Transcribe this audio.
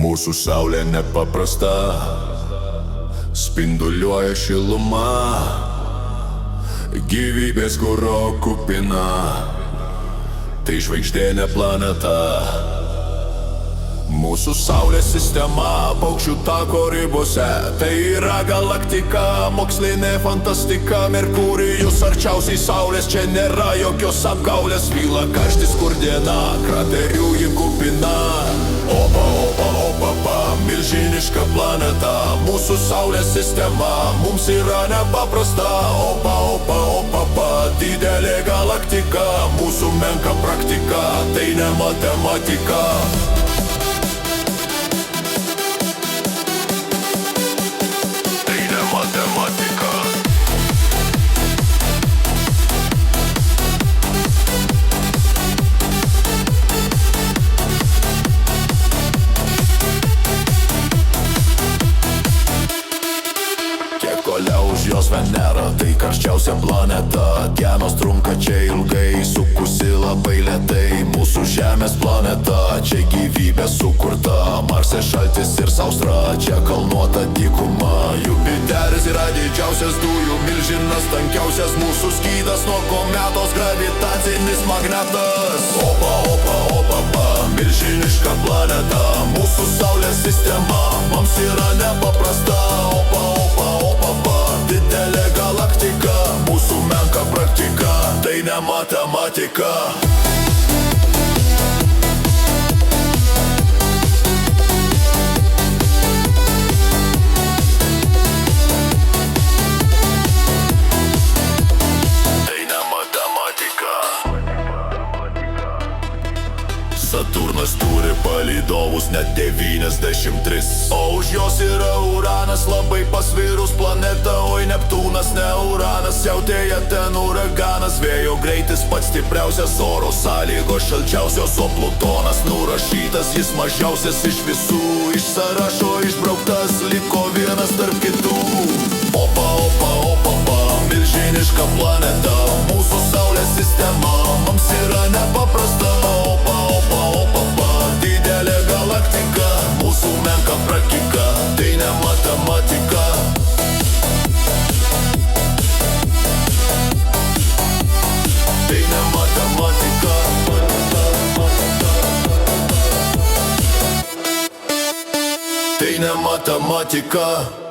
Mūsų saulė nepaprasta, spinduliuoja šiluma, gyvybės kuro kupina, tai žvaigždėnė planeta. Mūsų saulės sistema paukščių tako ribose, tai yra galaktika, mokslinė fantastika. Merkurijus arčiausiai saulės, čia nėra jokios apgaulės. Vyla karštis, kur diena, kraterių ji kupina. Opa, opa, opa, opa, milžiniška planeta. Mūsų saulės sistema mums yra nepaprasta. Opa, opa, opa, opa, didelė galaktika. Mūsų menka praktika, tai ne matematika. Už jos Venera, tai karščiausia planeta. Dienos trunka čia ilgai, sukusi labai lėtai. Mūsų Žemės planeta, čia gyvybė sukurta. Marse šaltis ir sausra, čia kalnuota dykuma. Jupiteris yra didžiausias dujų milžinas, tankiausias mūsų skydas nuo kometos, gravitacinis magnetas. Opa, opa, opa, opa, milžiniška planeta. Mūsų saulės sistema mums yra nepaprasta. Opa, opa, opa, opa, didelė galaktika. Mūsų menka praktika, tai ne matematika. Saturnas turi palydovus net 93, o už jos yra Uranas, labai pasvirus planeta. Oi, Neptūnas, ne Uranas, siautėja ten uraganas. Vėjo greitis pats stipriausias, oro sąlygos šalčiausios, o Plutonas nurašytas, jis mažiausias iš visų. Iš sąrašo išbrauktas, liko vienas tarp kitų. Opa, opa, opa, opa, milžiniška planeta. Mūsų saulės sistema mums yra nepaprasta. Opa, opa, opa, opa, didelė galaktika. Mūsų menka praktika, tai ne matematika. Tai ne matematika. Tai ne matematika.